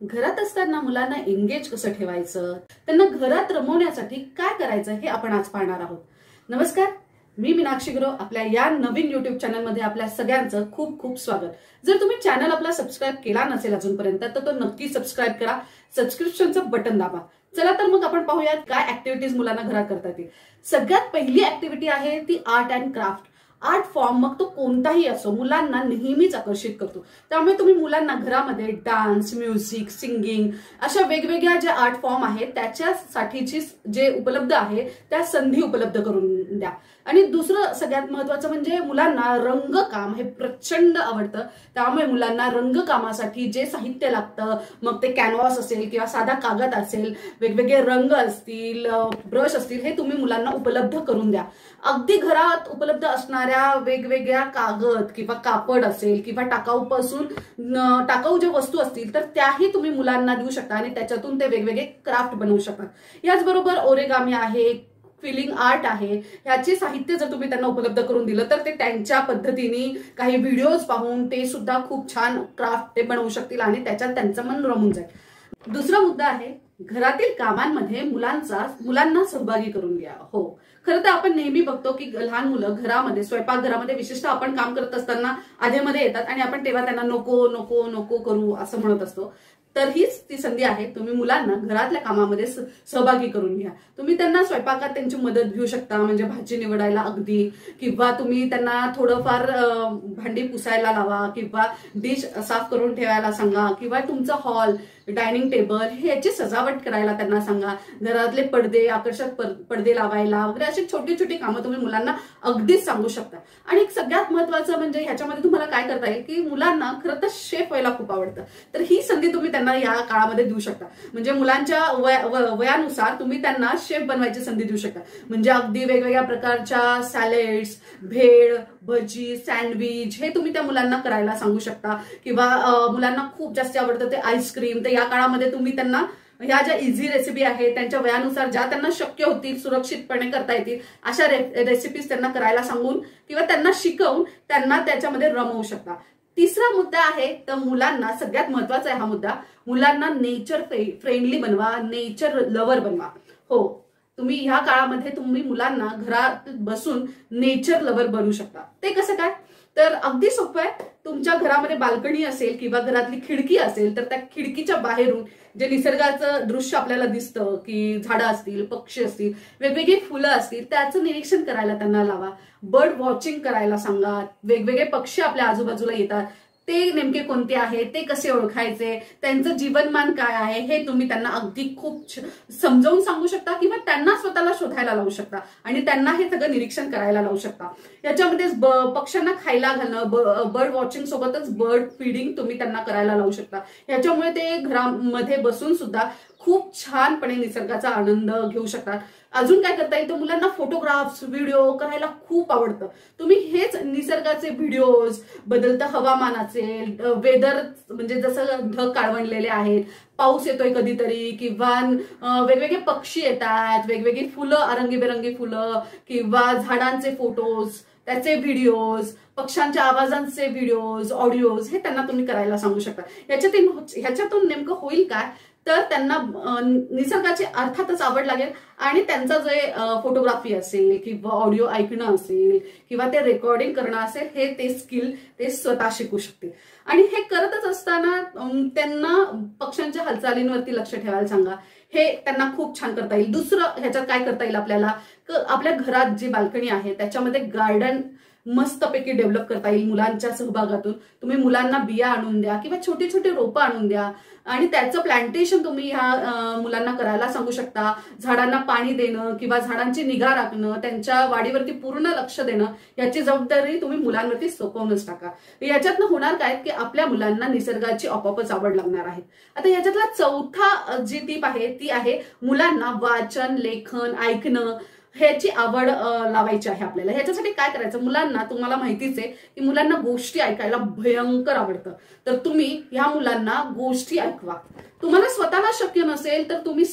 घरात असताना मुलांना एंगेज कसं ठेवायचं, त्यांना घरात रमवण्यासाठी काय करायचं हे आपण आज पाहणार आहोत। नमस्कार, मी मीनाक्षी गुरु, आपल्या या नवीन YouTube चॅनल मध्ये आपल्या सगळ्यांचं खूप खूप स्वागत। जर तुम्ही चॅनल आपला सबस्क्राइब केला नसेल अजूनपर्यंत तर तो नक्की सबस्क्राइब करा, सबस्क्रिप्शनचं बटन दाबा। चला तर मग आपण पाहूयात काय ऍक्टिव्हिटीज मुलांना घरात करता येतील। सगळ्यात पहिली ऍक्टिव्हिटी आहे ती art and craft. Art form मग तो कोणताही असो मुलांना नेहमीच आकर्षित करतो। त्यामुळे तुम्ही मुलांना घरामध्ये डान्स, म्युझिक, सिंगिंग अशा वेगवेगळ्या जे आर्ट फॉर्म आहेत त्याच्यासाठीची जे उपलब्ध आहे त्या संधी उपलब्ध करून द्या। आणि दुसरं सगळ्यात महत्त्वाचं म्हणजे मुलांना रंगकाम हे प्रचंड आवडतं। त्यामुळे मुलांना रंगकामासाठी जे साहित्य लागतं, मग ते कॅनव्हास असेल किंवा साधा कागद असेल, वेगवेगळे रंग असतील, ब्रश असतील, हे तुम्ही मुलांना उपलब्ध करून द्या। अगदी घरात उपलब्ध असणाऱ्या वेगवेगळ्या कागद किंवा कापड असेल किंवा टाकाऊ ज्या वस्तू असतील तर त्याही तुम्ही मुलांना देऊ शकता आणि त्याच्यातून ते वेगवेगळे क्राफ्ट बनवू शकता। याचबरोबर ओरिगामी आहे, फिलिंग आर्ट आहे, ह्याचे साहित्य जर तुम्ही त्यांना उपलब्ध करून दिलं तर ते त्यांच्या पद्धतीने काही व्हिडिओज पाहून ते सुद्धा खूप छान क्राफ्ट ते बनवू शकतील आणि त्याच्यात त्यांचं मन रमून जाईल। दुसरा मुद्दा आहे घरातील कामांमध्ये मुलांना सहभागी करून घ्या। हो, खरं तर आपण नेहमी बघतो की लहान मुलं घरामध्ये, स्वयंपाकघरामध्ये विशिष्ट आपण काम करत असताना आधेमध्ये येतात आणि आपण तेव्हा त्यांना नको नको नको करू असं म्हणत असतो। तर हीच ती संधी आहे, तुम्ही मुलांना घरातल्या कामामध्ये सहभागी करून घ्या। तुम्ही त्यांना स्वयंपाकात त्यांची मदत घेऊ शकता, म्हणजे भाजी निवडायला अगदी, किंवा तुम्ही त्यांना थोडंफार भांडी पुसायला लावा किंवा डिश साफ करून ठेवायला सांगा, किंवा तुमचा हॉल, डायनिंग टेबल ह्याची सजावट करायला त्यांना सांगा। घरातले पडदे, आकर्षक पडदे लावायला वगैरे अशी छोटी छोटी कामं तुम्ही मुलांना अगदीच सांगू शकता। आणि सगळ्यात महत्त्वाचं म्हणजे ह्याच्यामध्ये तुम्हाला काय करता येईल की मुलांना खरं तर शेफ व्हायला खूप आवडतं, तर ही संधी तुम्ही त्यांना या काळामध्ये देऊ शकता। म्हणजे मुलांच्या वयानुसार तुम्ही त्यांना शेफ बनवायची संधी देऊ शकता। म्हणजे अगदी वेगवेगळ्या प्रकारच्या सॅलेड्स, भेळ, भजी, सँडविच हे तुम्ही त्या मुलांना करायला सांगू शकता। किंवा मुलांना खूप जास्त आवडतं ते आईस्क्रीम, तर या काळामध्ये तुम्ही त्यांना ह्या ज्या इझी रेसिपी आहेत त्यांच्या वयानुसार ज्या त्यांना शक्य होतील, सुरक्षितपणे करता येतील अशा रेसिपीज त्यांना करायला सांगून किंवा त्यांना शिकवून त्यांना त्याच्यामध्ये रमवू शकता। तिसरा मुद्दा आहे तर मुलांना, सगळ्यात महत्त्वाचा आहे हा मुद्दा, मुलांना नेचर फ्रेंडली बनवा, नेचर लवर बनवा। हो, तुम्ही ह्या काळामध्ये तुम्ही मुलांना घरात बसून नेचर लवर बनवू शकता। ते कसं काय? तर अगदी सोपं आहे। तुमच्या घरामध्ये बाल्कनी असेल किंवा घरातली खिडकी असेल तर त्या खिडकीच्या बाहेरून जे निसर्गाचं दृश्य आपल्याला दिसतं की झाडं असतील, पक्षी असतील, वेगवेगळी फुलं असतील, त्याचं निरीक्षण करायला त्यांना लावा। बर्ड वॉचिंग करायला सांगा। वेगवेगळे पक्षी आपल्या आजूबाजूला येतात, ते नेमके कोणते आहेत, ते कसे ओळखायचे, त्यांचं जीवनमान काय आहे हे तुम्ही त्यांना अगदी खूप समजावून सांगू शकता किंवा त्यांना स्वतःला शोधायला लावू शकता आणि त्यांना हे सगळं निरीक्षण करायला लावू शकता। याच्यामध्ये पक्ष्यांना खायला घालणं, बर्ड वॉचिंग सोबतच बर्ड फीडिंग तुम्ही त्यांना करायला लावू शकता। याच्यामुळे ते घरामध्ये बसून सुद्धा खूप छानपणे निसर्गाचा आनंद घेऊ शकतात। अजून काय करता येईल, मुलांना फोटोग्राफ्स, व्हिडिओ करायला खूप आवडतं। तुम्ही हेच निसर्गाचे व्हिडिओज, बदलतं हवामान असेल, वेदर म्हणजे जसं ढग काळवंडलेले आहेत, पाऊस येतोय कधीतरी, किंवा वेगवेगळे पक्षी येतात, वेगवेगळी फुलं, अरंगीबेरंगी फुलं, किंवा झाडांचे फोटोज, त्याचे व्हिडिओज, पक्ष्यांच्या आवाजांचे व्हिडिओज, ऑडिओज हे त्यांना तुम्ही करायला सांगू शकता। ह्याच्यातून नेमकं होईल काय, तर त्यांना निसर्गाची अर्थातच आवड लागेल आणि त्यांचा जे फोटोग्राफी असेल किंवा ऑडिओ ऐकणं असेल किंवा ते रेकॉर्डिंग करणं असेल, हे ते स्किल ते स्वतः शिकू शकतील। आणि हे करतच असताना त्यांना पक्ष्यांच्या हालचालींवरती लक्ष ठेवायला सांगा, हे त्यांना खूप छान करता येईल। दुसरं ह्याच्यात काय करता येईल आपल्याला, आपल्या घरात जी बाल्कनी आहे त्याच्यामध्ये गार्डन मस्तपैकी डेव्हलप करता येईल मुलांच्या सहभागातून। तुम्ही मुलांना बिया आणून द्या किंवा छोटी छोटी रोपं आणून द्या आणि त्याचं प्लांटेशन तुम्ही ह्या मुलांना करायला सांगू शकता। झाडांना पाणी देणं किंवा झाडांची निगा राखणं, त्यांच्या वाढीवरती पूर्ण लक्ष देणं, याची जबाबदारी तुम्ही मुलांवरती सोपवूनच टाका। याच्यातनं होणार काय की आपल्या मुलांना निसर्गाची आपोआपच आवड लागणार आहे। आता याच्यातला चौथा जी टीप आहे ती आहे मुलांना वाचन, लेखन, ऐकणं ह्याची आवड लावायची आहे आपल्याला। ह्याच्यासाठी काय करायचं, मुलांना, तुम्हाला माहितीच आहे की मुलांना गोष्टी ऐकायला भयंकर आवडतं, तर तुम्ही ह्या मुलांना गोष्टी ऐकवा। तुम्हाला स्वतःला शक्य नसेल तर तुम्ही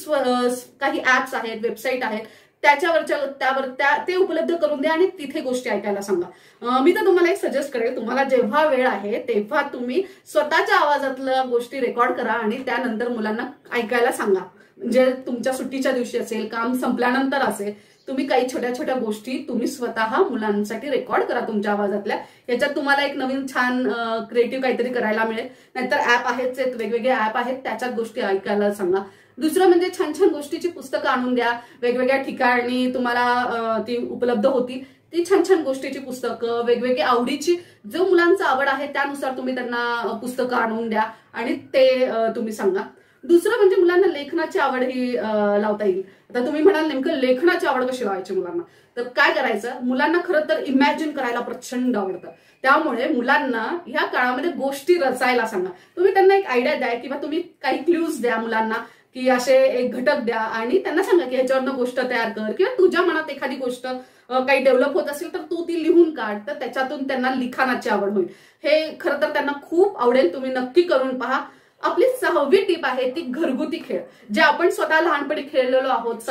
काही ऍप्स आहेत, वेबसाईट आहेत, ते उपलब्ध करून द्या आणि तिथे गोष्टी ऐकायला सांगा। मी तर तुम्हाला एक सजेस्ट करेल, तुम्हाला जेव्हा वेळ आहे तेव्हा तुम्ही स्वतःच्या आवाजातल्या गोष्टी रेकॉर्ड करा आणि त्यानंतर मुलांना ऐकायला सांगा। म्हणजे तुमच्या सुट्टीच्या दिवशी असेल, काम संपल्यानंतर असेल, तुम्ही काही छोट्या छोट्या गोष्टी तुम्ही स्वतः मुलांसाठी रेकॉर्ड करा तुमच्या आवाजातल्या। याच्यात तुम्हाला एक नवीन छान क्रिएटिव्ह काहीतरी करायला मिळेल। नाहीतर ऍप आहेत, वेगवेगळे ऍप आहेत, त्याच्यात गोष्टी ऐकायला सांगा। दुसरं म्हणजे छान छान गोष्टीची पुस्तकं आणून द्या, वेगवेगळ्या ठिकाणी तुम्हाला ती उपलब्ध होती ती छान छान गोष्टीची पुस्तकं, वेगवेगळी आवडीची, जो मुलांचा आवड आहे त्यानुसार तुम्ही त्यांना पुस्तकं आणून द्या आणि ते तुम्ही सांगा। दुसरं म्हणजे मुलांना लेखनाची आवड ही लावता येईल। आता तुम्ही म्हणाल नेमकं लेखनाची आवड कशी लावायची मुलांना, तर काय करायचं, मुलांना खरं तर इमॅजिन करायला प्रचंड आवडतं, त्यामुळे मुलांना ह्या काळामध्ये गोष्टी रचायला सांगा। तुम्ही त्यांना एक आयडिया द्या किंवा तुम्ही काही क्ल्यूज द्या मुलांना की असे एक घटक द्या आणि त्यांना सांगा की ह्याच्यावरनं गोष्ट तयार कर, किंवा तुझ्या मनात एखादी गोष्ट काही डेव्हलप होत असेल तर तू ती लिहून काढ, तर त्याच्यातून त्यांना लिखाणाची आवड होईल। हे खरं तर त्यांना खूप आवडेल, तुम्ही नक्की करून पहा। आपली 6वी टीप आहे ती घरगुती खेळ, जे आपण स्वतः लहानपणी खेळलेलो आहोत।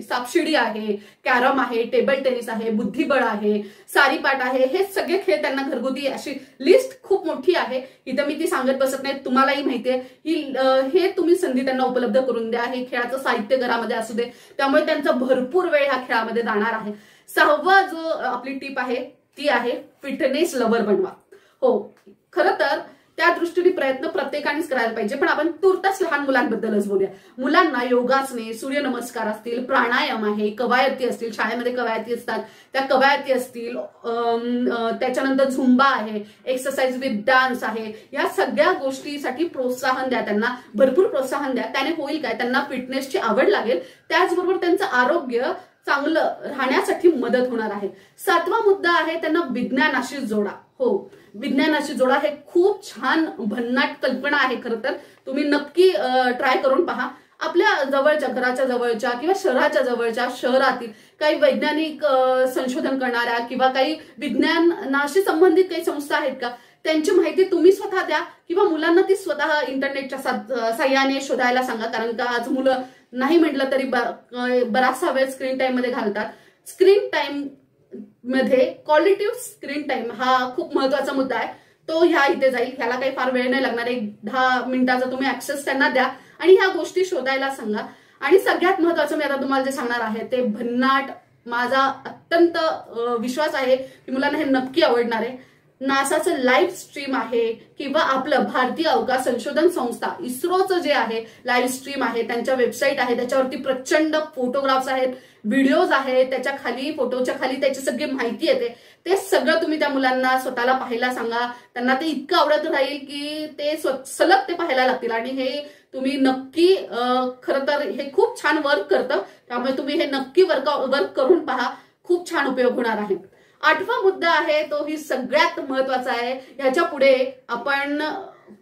सापशिडी आहे, कॅरम आहे, टेबल टेनिस आहे, बुद्धिबळ आहे, सारीपाट आहे, हे सगळे खेळ त्यांना घरगुती, अशी लिस्ट खूप मोठी आहे, इथं मी ती सांगत बसत नाही, तुम्हालाही माहितीये। हे तुम्ही संधी त्यांना उपलब्ध करून द्या। हे खेळाचं साहित्य घरामध्ये असू दे, त्यामुळे त्यांचा भरपूर वेळ ह्या खेळामध्ये जाणार आहे। 6वा जो आपली टीप आहे ती आहे फिटनेस लवर बनवा। हो, खरं तर त्या दृष्टीने प्रयत्न प्रत्येकानेच करायला पाहिजे, पण आपण तुर्तास लहान मुलांबद्दलच बोलूया। मुलांना योगासने, सूर्यनमस्कार असतील, प्राणायाम आहे, कवायती असतील, शाळेमध्ये कवायती असतात त्या कवायती असतील, त्याच्यानंतर झुंबा आहे, एक्सरसाइज विथ डान्स आहे, या सगळ्या गोष्टीसाठी प्रोत्साहन द्या, त्यांना भरपूर प्रोत्साहन द्या। त्याने होईल काय, त्यांना फिटनेसची आवड लागेल, त्याचबरोबर त्यांचं आरोग्य चांगलं राहण्यासाठी मदत होणार आहे। 7वा मुद्दा आहे त्यांना विज्ञानाशी जोडा। हो, विज्ञानाशी जोडा हे खूप छान भन्नाट कल्पना आहे, खरं तर तुम्ही नक्की ट्राय करून पहा। आपल्या जवळच्या, घराच्या जवळच्या किंवा शहराच्या जवळच्या, शहरातील काही वैज्ञानिक संशोधन करणाऱ्या किंवा काही विज्ञानाशी संबंधित काही संस्था आहेत का, त्यांची माहिती तुम्ही स्वतः द्या किंवा मुलांना ती स्वतः इंटरनेटच्या साह्याने शोधायला सांगा। कारण का आज मुलं नाही म्हटलं तरी बराचसा वेळ स्क्रीन टाइम मध्ये घालतात। स्क्रीन टाइम मध्ये क्वालिटी स्क्रीन टाइम हा खूप महत्वाचा मुद्दा आहे, तो ह्या इथे जाईल। ह्याला काही फार वेळ नाही लागणार, एक 10 मिनिटाचा तुम्ही ऍक्सेस त्यांना द्या आणि ह्या गोष्टी शोधायला सांगा। आणि सगळ्यात महत्वाचं मी आता तुम्हाला जे सांगणार आहे ते भन्नाट, माझा अत्यंत विश्वास आहे की मुलांना हे नक्की आवडणार आहे। नासाचं लाईव्ह स्ट्रीम आहे किंवा आपलं भारतीय अवकाश संशोधन संस्था इस्रोचं जे आहे लाईव्ह स्ट्रीम आहे, त्यांच्या वेबसाईट आहे, त्याच्यावरती प्रचंड फोटोग्राफ्स आहेत, व्हिडिओज आहेत, त्याच्या खाली, फोटोच्या खाली त्याची सगळी माहिती येते। ते सगळं तुम्ही त्या मुलांना स्वतःला पाहायला सांगा, त्यांना ते इतकं आवडत राहील की ते सलग ते पाहायला लागतील। आणि हे तुम्ही नक्की, खरं तर हे खूप छान वर्क करतं, त्यामुळे तुम्ही हे नक्की वर्क करून पहा, खूप छान उपयोग होणार आहे। 8वा मुद्दा आहे तो ही सगळ्यात महत्वाचा आहे, ह्याच्या पुढे आपण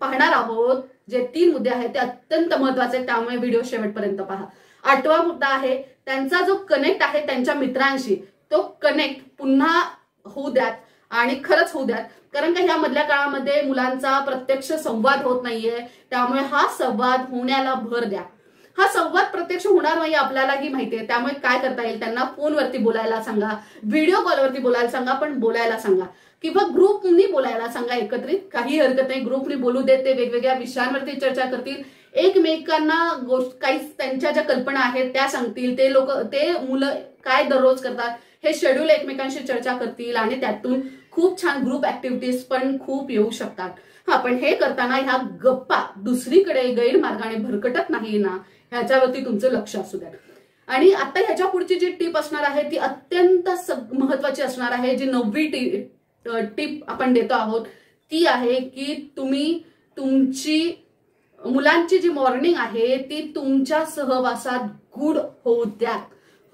पाहणार आहोत जे 3 मुद्दे आहेत ते अत्यंत महत्वाचे आहेत, त्यामुळे व्हिडिओ शेवटपर्यंत पहा। 8वा मुद्दा आहे त्यांचा जो कनेक्ट आहे त्यांच्या मित्रांशी, तो कनेक्ट पुन्हा होऊ द्यात आणि खरंच होऊ द्यात। कारण का ह्या मधल्या काळामध्ये मुलांचा प्रत्यक्ष संवाद होत नाहीये, त्यामुळे हा संवाद होण्याला भर द्या। हा संवाद प्रत्यक्ष होणार नाही आपल्यालाही माहितीये, त्यामुळे काय करता येईल, त्यांना फोनवरती बोलायला सांगा, व्हिडिओ कॉलवरती बोलायला सांगा, पण बोलायला सांगा किंवा ग्रुपनी बोलायला सांगा एकत्रित, काही हरकत नाही, ग्रुपनी बोलू देत, ते वेगवेगळ्या विषयांवरती चर्चा करतील, एकमेकांना काही त्यांच्या ज्या कल्पना आहेत त्या सांगतील, ते मुलं काय दररोज करतात हे शेड्यूल एकमेकांशी चर्चा करतील आणि त्यातून खूप छान ग्रुप ऍक्टिव्हिटीज पण खूप येऊ शकतात। हा, पण हे करताना ह्या गप्पा दुसरीकडे गैरमार्गाने भरकटत नाही ना, ह्याच्यावरती तुमचं लक्ष असू द्या। आणि आता ह्याच्या पुढची जी टीप असणार आहे ती अत्यंत महत्वाची असणार आहे। जी 9वी टीप आपण देतो आहोत ती आहे की तुम्ही तुमची मुलांची जी मॉर्निंग आहे ती तुमच्या सहवासात गुड होऊ द्या।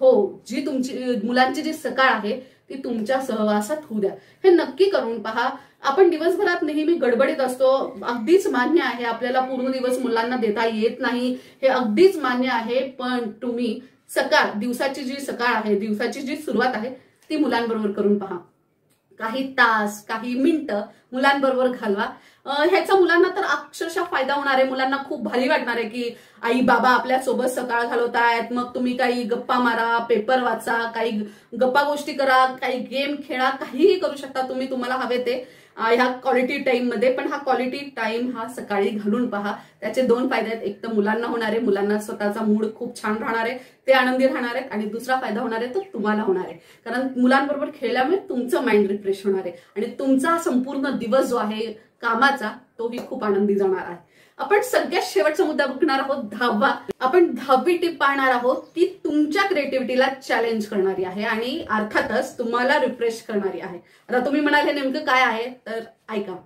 हो, जी तुमची मुलांची जी सकाळ आहे ती तुमच्या सहवासात होऊ द्या। हे नक्की करून पहा। आपण दिवसभरात नेहमी गडबडीत असतो, अगदीच मान्य आहे, आपल्याला पूर्ण दिवस मुलांना देता येत नाही, हे अगदीच मान्य आहे, पण तुम्ही सकाळ, दिवसाची जी सकाळ आहे, दिवसाची जी सुरुवात आहे ती मुलांबरोबर करून पहा। काही तास, काही मिनिटं मुलांबरोबर घालवा। ह्याचा मुलांना तर अक्षरशः फायदा होणार आहे। मुलांना खूप भारी वाटणार आहे की आई बाबा आपल्या सोबत सकाळ घालवतायत, मग तुम्ही काही गप्पा मारा, पेपर वाचा, काही गप्पा गोष्टी करा, काही गेम खेळा, काहीही करू शकता तुम्ही तुम्हाला हवे ते ह्या क्वालिटी टाइम मध्ये। पण हा क्वालिटी टाइम हा सकाळी घालून पहा, त्याचे 2 फायदे आहेत। एक तर मुलांना होणार आहे, मुलांना स्वतःचा मूड खूप छान राहणार आहे, ते आनंदी राहणार आहेत, आणि दुसरा फायदा होणार आहे तो तुम्हाला होणार आहे, कारण मुलांबरोबर खेळल्यामुळे तुमचं माइंड रिफ्रेश होणार आहे आणि तुमचा संपूर्ण दिवस जो आहे कामाचा तोही खूप आनंदी जाणार आहे। आपण सगळ्यात शेवटचा मुद्दा बघणार आहोत 10वा। आपण 10वी टिप पाहणार आहोत ती तुमच्या क्रिएटिव्हिटीला चॅलेंज करणारी आहे आणि अर्थातच तुम्हाला रिफ्रेश करणारी आहे। आता तुम्ही म्हणाल हे नेमकं काय आहे, तर ऐका।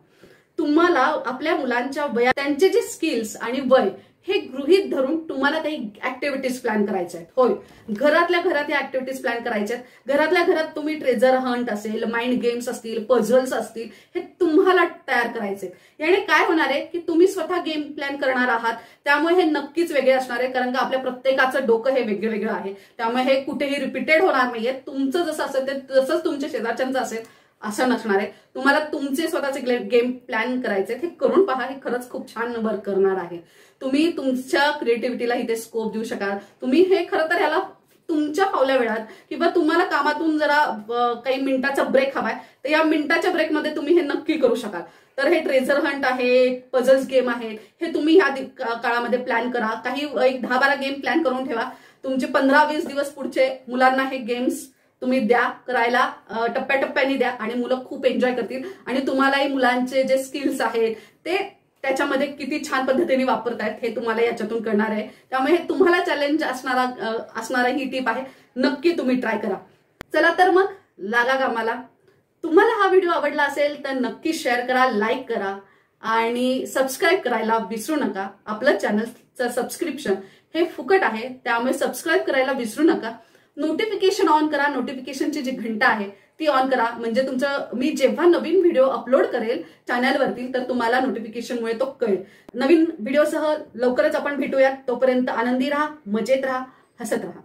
तुम्हाला आपल्या मुलांच्या वयात त्यांचे जे स्किल्स आणि वय हे गृहीत धरून तुम्हाला काही ऍक्टिव्हिटीज प्लॅन करायच्या आहेत। होय, घरातल्या घरात या ऍक्टिव्हिटीज प्लॅन करायच्या आहेत। घरातल्या घरात तुम्ही ट्रेजर हंट असेल, माइंड गेम्स असतील, पझल्स असतील, हे तुम्हाला तयार करायचे। याने काय होणार आहे की तुम्ही स्वतः गेम प्लॅन करणार आहात, त्यामुळे हे नक्कीच वेगळे असणार आहे, कारण का आपल्या प्रत्येकाचं डोकं हे वेगळं वेगळं आहे, त्यामुळे हे कुठेही रिपीटेड होणार नाहीये। तुमचं जसं असेल ते तसंच तुमच्या शेजारच्यांचं असेल असं नसणार आहे। तुम्हाला तुमचे स्वतःचे गेम प्लॅन करायचे, हे करून पहा, हे खरंच खूप छान वर्क करणार आहे। तुम्ही तुमच्या क्रिएटिव्हिटीला इथे स्कोप देऊ शकाल। तुम्ही हे खरं तर ह्याला तुमच्या फावल्या वेळात किंवा तुम्हाला कामातून जरा काही मिनिटाचा ब्रेक हवाय, तर या मिनिटाच्या ब्रेकमध्ये तुम्ही हे नक्की करू शकाल। तर हे ट्रेजर हंट आहे, पझल्स गेम आहे, हे तुम्ही ह्या काळामध्ये प्लॅन करा। काही एक 10-12 गेम प्लॅन करून ठेवा। तुमचे 15-20 दिवस पुढचे मुलांना हे गेम्स तुम्ही द्या करायला, टप्प्याटप्प्याने द्या आणि मुलं खूप एन्जॉय करतील आणि तुम्हालाही मुलांचे जे स्किल्स आहेत ते त्याच्यामध्ये किती छान पद्धतीने वापरतायत हे तुम्हाला याच्यातून कळणार आहे। त्यामुळे हे तुम्हाला चॅलेंज असणारा ही टिप आहे, नक्की तुम्ही ट्राय करा। चला तर मग लागा कामाला। तुम्हाला हा व्हिडिओ आवडला असेल तर नक्की शेअर करा, लाईक करा आणि सबस्क्राईब करायला विसरू नका। आपलं चॅनलचं सबस्क्रिप्शन हे फुकट आहे, त्यामुळे सबस्क्राईब करायला विसरू नका। नोटिफिकेशन ऑन करा, नोटिफिकेशनची जी घंटा आहे ती ऑन करा, म्हणजे तुमचं मी जेव्हा नवीन व्हिडिओ अपलोड करेल चॅनलवरती तर तुम्हाला नोटिफिकेशनमुळे तो कळेल। नवीन व्हिडिओसह लवकरच आपण भेटूयात। तोपर्यंत आनंदी राहा, मजेत राहा, हसत राहा।